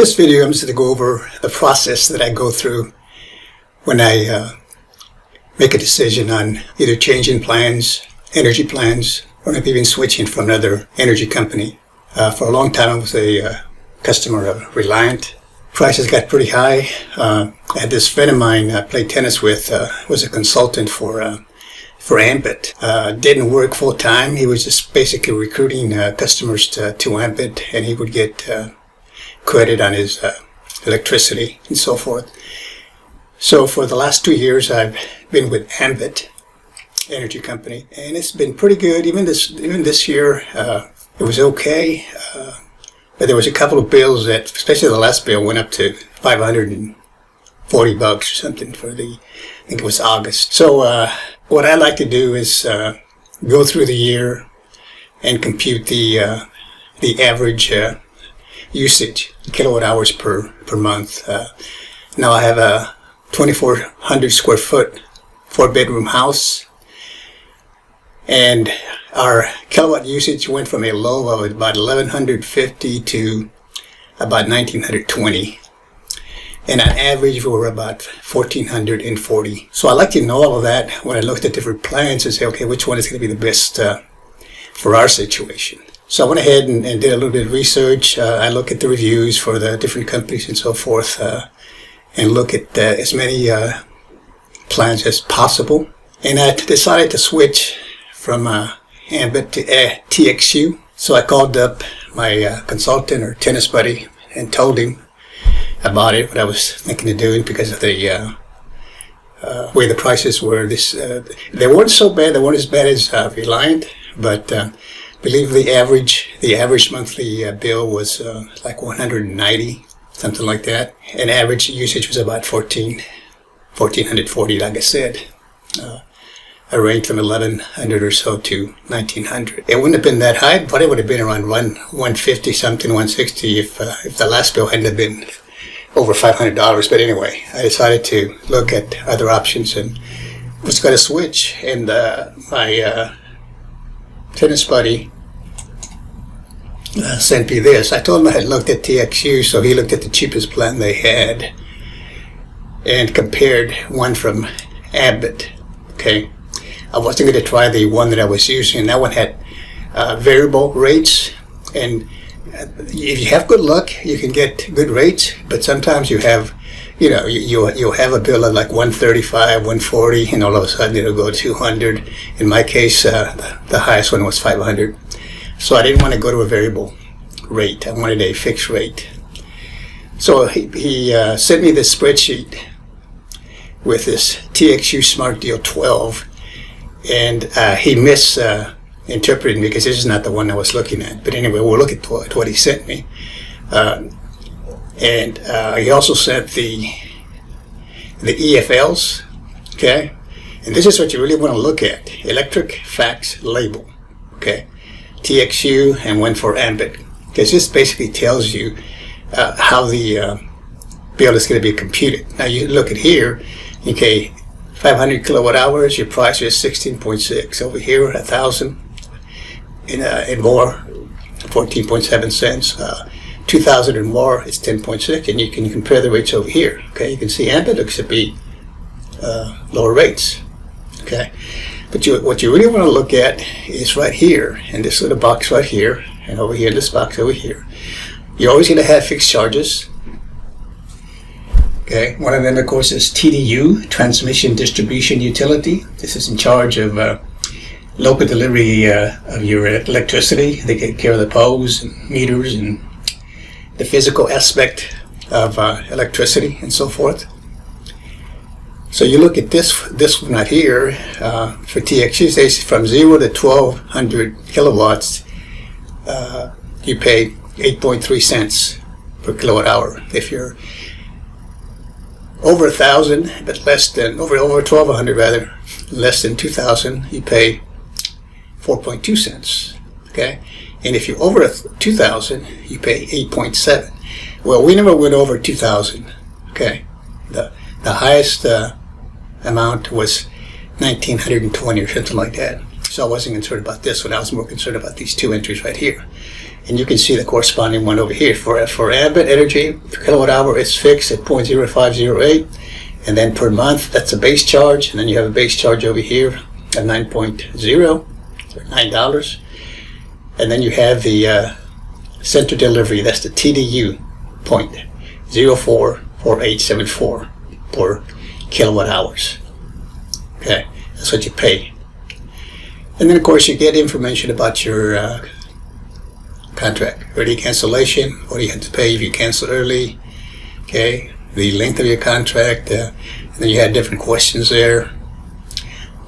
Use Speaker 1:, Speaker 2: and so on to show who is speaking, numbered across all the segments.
Speaker 1: this video, I'm just going to go over the process that I go through when I make a decision on either changing plans, energy plans, or maybe even switching from another energy company. For a long time, I was a customer of Reliant. Prices got pretty high. I had this friend of mine I played tennis with, was a consultant for Ambit. Didn't work full time. He was just basically recruiting customers to Ambit, and he would get credit on his electricity and so forth. So for the last 2 years, I've been with Ambit Energy Company, and it's been pretty good. Even this year, it was okay. But there was a couple of bills that, especially the last bill, went up to $540 or something for I think it was August. So what I like to do is go through the year and compute the average usage, kilowatt hours per month. Now I have a 2,400 square foot 4-bedroom house, and our kilowatt usage went from a low of about 1,150 to about 1,920. And on average, we were about 1,440. So I like to know all of that when I looked at different plans and say, okay, which one is going to be the best for our situation? So I went ahead and did a little bit of research. I look at the reviews for the different companies and so forth, and look at as many plans as possible. And I decided to switch from Ambit to TXU. So I called up my consultant or tennis buddy and told him about it, what I was thinking of doing, because of the way the prices were. They weren't so bad. They weren't as bad as Reliant, but I believe the average monthly bill was like 190, something like that. And average usage was about 1,440, like I said. I ranged from 1,100 or so to 1,900. It wouldn't have been that high. Probably would have been around 150 something, 160 if the last bill hadn't have been over $500. But anyway, I decided to look at other options and was going to switch. And my tennis buddy sent me this. I told him I had looked at TXU, so he looked at the cheapest plan they had and compared one from Ambit. Okay. I wasn't going to try the one that I was using. That one had variable rates, and if you have good luck, you can get good rates. But sometimes you have, you'll have a bill of like 135, 140, and all of a sudden it'll go 200. In my case, the highest one was 500. So I didn't want to go to a variable rate. I wanted a fixed rate. So he sent me this spreadsheet with this TXU Smart Deal 12. And he misinterpreted me because this is not the one I was looking at. But anyway, we'll look at what he sent me. And he also sent the EFLs, okay? And this is what you really want to look at. Electric Facts Label, okay? TXU and one for Ambit. Because this basically tells you how the bill is going to be computed. Now you look at here, okay, 500 kilowatt hours, your price is 16.6. Over here, 1,000 and more, 14.7 cents. 2,000 and more, it's 10.6. And you can compare the rates over here. Okay, you can see Ambit looks to be lower rates. Okay, but what you really want to look at is right here, in this little box right here, and over here in this box over here. You're always going to have fixed charges. Okay, one of them, of course, is TDU, Transmission Distribution Utility. This is in charge of local delivery of your electricity. They take care of the poles and meters and the physical aspect of electricity and so forth. So you look at this one right here for TXU, says from 0 to 1,200 kilowatts, you pay 8.3 cents per kilowatt hour. If you're over 1,000, but less than, over 1,200 rather, less than 2,000, you pay 4.2 cents, okay? And if you're over 2,000, you pay 8.7. Well, we never went over 2,000, okay? The highest amount was 1,920 or something like that. So I wasn't concerned about this one. I was more concerned about these two entries right here. And you can see the corresponding one over here. For ambient energy per kilowatt hour, it's fixed at 0.0508. And then per month, that's a base charge. And then you have a base charge over here at 9.0, or $9. And then you have the center delivery, that's the TDU, 0.044874 per kilowatt hours. Okay, that's what you pay. And then of course you get information about your contract, early cancellation, what do you have to pay if you cancel early, okay, the length of your contract, and then you had different questions there.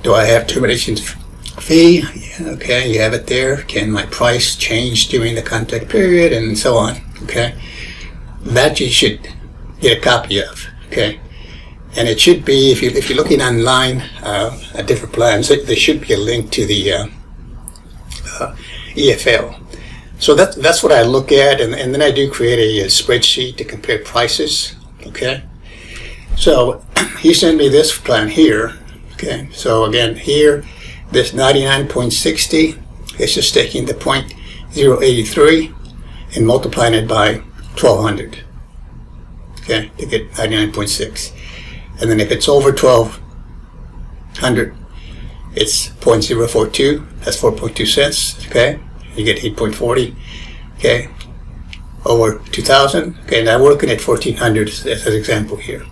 Speaker 1: Do I have termination fee? Yeah, okay, you have it there. Can my price change during the contract period, and so on, okay? That you should get a copy of, okay? And it should be, if you're looking online at different plans, there should be a link to the EFL. So that's what I look at, and then I do create a spreadsheet to compare prices, okay? So he sent me this plan here, okay? So again, here, this 99.60 is just taking the 0.083 and multiplying it by 1200, okay, to get 99.6. And then if it's over 1200, it's 0.042, that's 4.2 cents, okay? You get 8.40, okay? Over 2000, okay, now working at 1400 as an example here.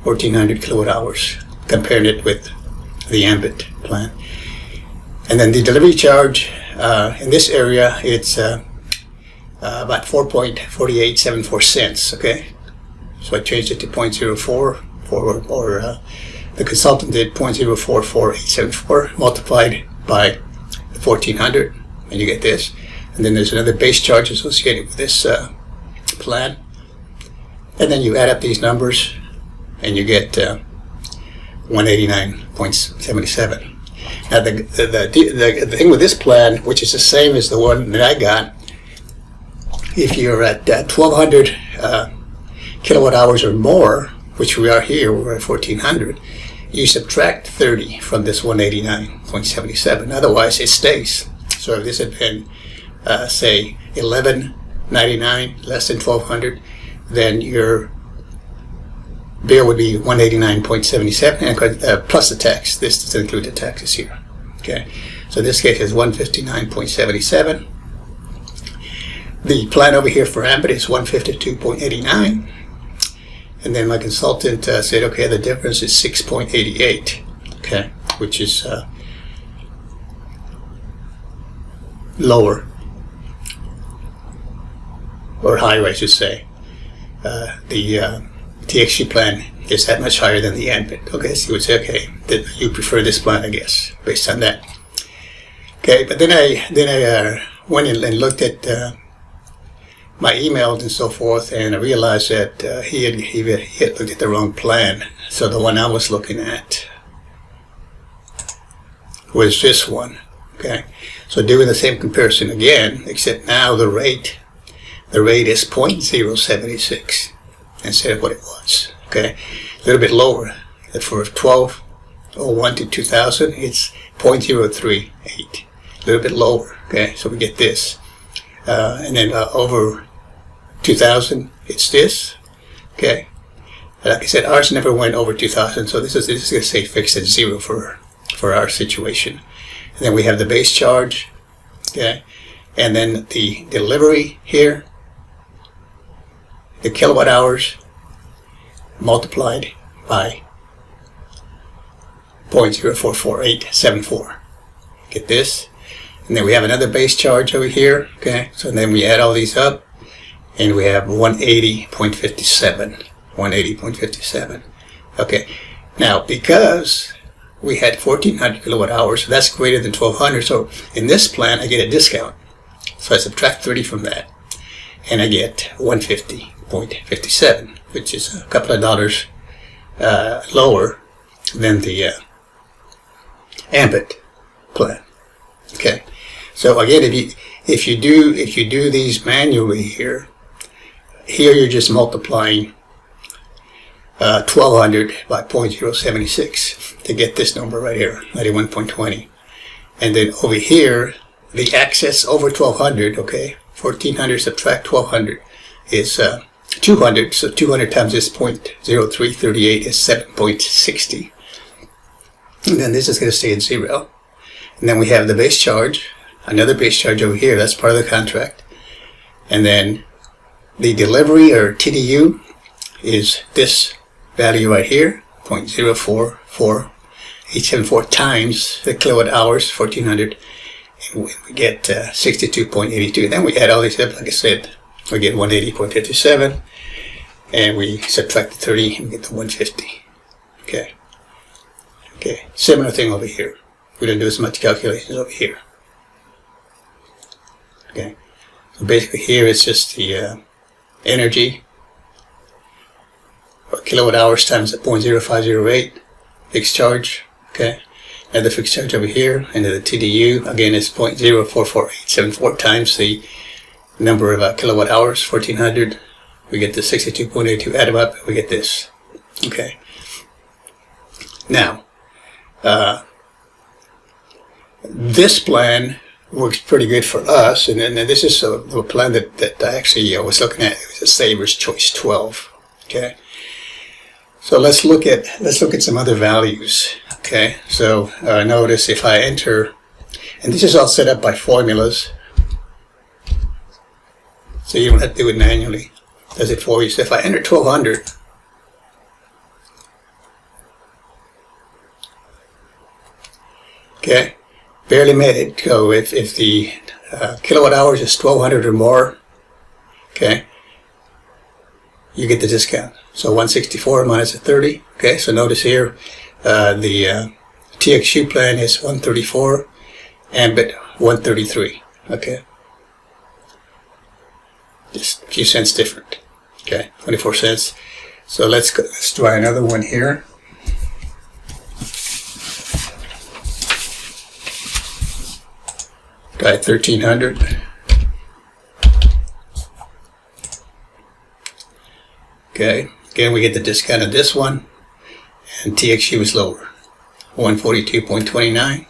Speaker 1: 1400 kilowatt hours, comparing it with the ambient plan. And then the delivery charge in this area, it's about 4.4874 cents, okay? So I changed it to 0.04, or the consultant did 0.044874 multiplied by 1400, and you get this. And then there's another base charge associated with this plan. And then you add up these numbers, and you get 189.77. Now the thing with this plan, which is the same as the one that I got, if you're at 1200 kilowatt hours or more, which we are here, we're at 1400, you subtract 30 from this 189.77. Otherwise, it stays. So if this had been, say, 1199, less than 1200, then your bill would be 189.77, and plus the tax. This doesn't include the taxes here. Okay, so in this case is 159.77. The plan over here for ambient is 152.89, and then my consultant said, okay, the difference is 6.88. Okay, which is lower, or higher, I should say. The TXG plan is that much higher than the ambient. Okay, so you would say, okay, you prefer this plan, I guess, based on that. Okay, but then I went and looked at my emails and so forth, and I realized that he had looked at the wrong plan. So the one I was looking at was this one. Okay, so doing the same comparison again, except now the rate is 0.076 instead of what it was. Okay, a little bit lower. For 1201 to 2000, it's 0.038, a little bit lower. Okay, so we get this, and then over 2000, it's this. Okay, like I said, ours never went over 2000, so this is going to say fixed at 0 for our situation. And then we have the base charge. Okay, and then the delivery here, the kilowatt hours multiplied by 0.044874. Get this? And then we have another base charge over here. Okay, so then we add all these up, and we have 180.57. 180.57. Okay, now because we had 1400 kilowatt hours, so that's greater than 1200. So in this plan, I get a discount. So I subtract 30 from that, and I get 150.57, which is a couple of dollars lower than the ambient plan. Okay, so again, if you do these manually here you're just multiplying 1200 by 0.076 to get this number right here, 91.20. And then over here, the excess over 1200, okay, 1400 subtract 1200 is 200. So 200 times this 0.0338 is 7.60. And then this is going to stay at 0. And then we have the base charge, another base charge over here. That's part of the contract. And then the delivery, or TDU, is this value right here, 0.044874 times the kilowatt hours, 1400. And we get 62.82. Then we add all these up, like I said, we get 180.57. And we subtract the 30 and we get the 150. Okay. Okay. Similar thing over here. We didn't do as much calculations over here. Okay. So basically here it's just the energy, or kilowatt hours times the 0.0508 fixed charge. Okay. And the fixed charge over here, and the TDU, again, is 0.044874 times the number of kilowatt hours, 1400. We get the 62.82, add them up, we get this. Okay. Now, this plan works pretty good for us, and this is a plan that I actually was looking at. It was a Saver's Choice 12. Okay. So let's look at some other values. Okay. So notice if I enter, and this is all set up by formulas, so you don't have to do it manually. Does it for you. So if I enter 1200, okay, barely made it. So if the kilowatt hours is 1200 or more, okay, you get the discount. So 164 minus the 30. Okay, so notice here the TXU plan is 134, Ambit 133. Okay, just a few cents different. Okay, 24 cents. So let's try another one here. Try 1300. Okay, again we get the discount of this one, and TXU is lower, 142.29,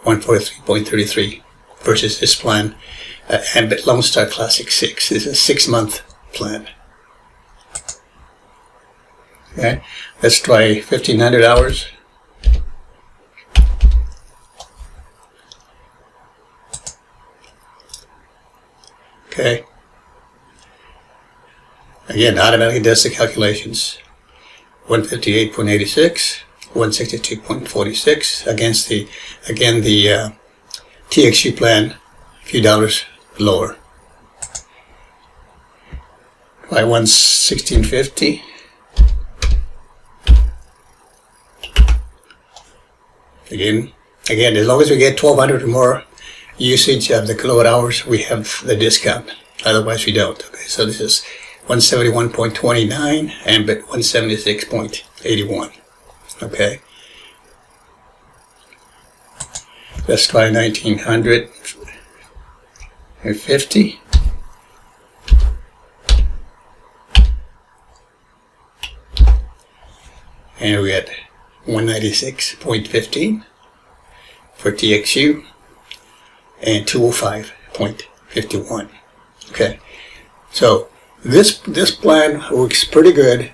Speaker 1: 143.33 versus this plan, Ambit Lone Star Classic 6. This is a 6-month plan. Okay, let's try 1500 hours. Okay. Again, automatically does the calculations. 158.86, 162.46 against the TXU plan, a few dollars lower. By 116.50. Again, as long as we get 1200 or more usage of the kilowatt hours, we have the discount. Otherwise, we don't. Okay, so this is 171.29, Ambit 176.81. Okay. Let's try 1950. And we get 196.15 for TXU and 205.51. Okay. So this plan works pretty good.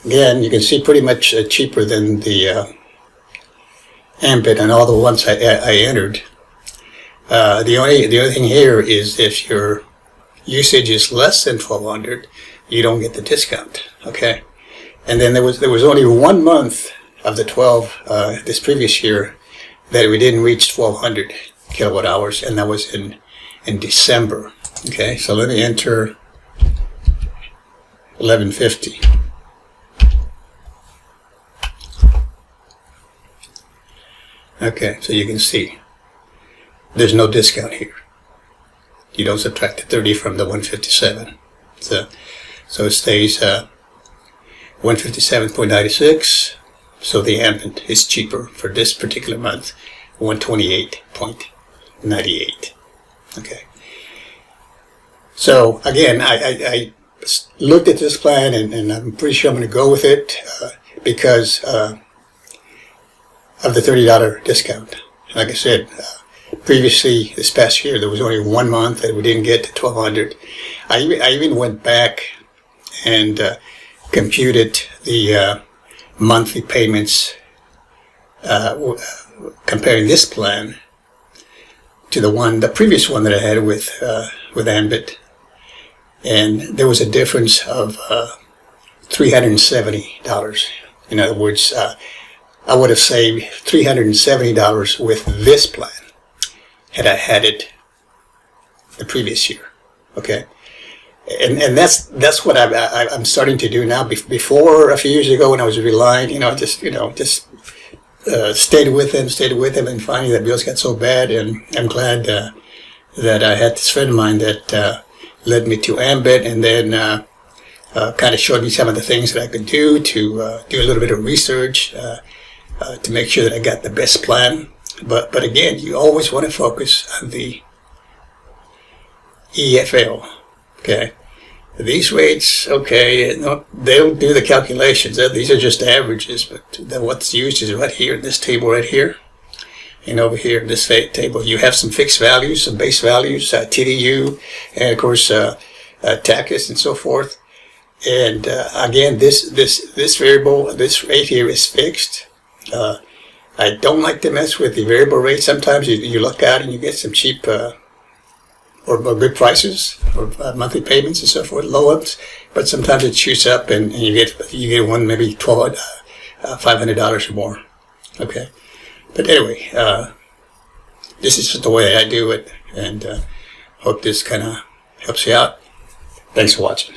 Speaker 1: Again, you can see pretty much cheaper than the Ambit and all the ones I entered. The only thing here is if your usage is less than 1200, you don't get the discount. Okay. And then there was only 1 month of the 12 this previous year that we didn't reach 1200 kilowatt hours, and that was in December. Okay, so let me enter 1150. Okay, so you can see there's no discount here. You don't subtract the 30 from the 157. So it stays 157.96. So the Ambit is cheaper for this particular month, 128.98. Okay. So again, I looked at this plan, and I'm pretty sure I'm going to go with it because of the $30 discount. Like I said, previously, this past year, there was only 1 month that we didn't get to 1,200. I even went back and computed the monthly payments, comparing this plan to the previous one that I had with Ambit, and there was a difference of $370. In other words, I would have saved $370 with this plan had I had it the previous year. Okay, and that's what I'm starting to do now. Before, a few years ago, when I was relying, just stayed with him, and finally the bills got so bad, and I'm glad that I had this friend of mine that led me to Ambit, and then kind of showed me some of the things that I could do to do a little bit of research to make sure that I got the best plan. But again, you always want to focus on the EFL. Okay, these rates, okay, no, they'll do the calculations. These are just averages, but what's used is right here in this table right here. And over here in this table, you have some fixed values, some base values, TDU, and of course TACUS and so forth. And again, this variable, this rate here is fixed. I don't like to mess with the variable rate. Sometimes you look out and you get some cheap or good prices or monthly payments and so forth, low ups. But sometimes it shoots up and you get one maybe $500 or more. Okay, but anyway, this is just the way I do it, and hope this kind of helps you out. Thanks for watching.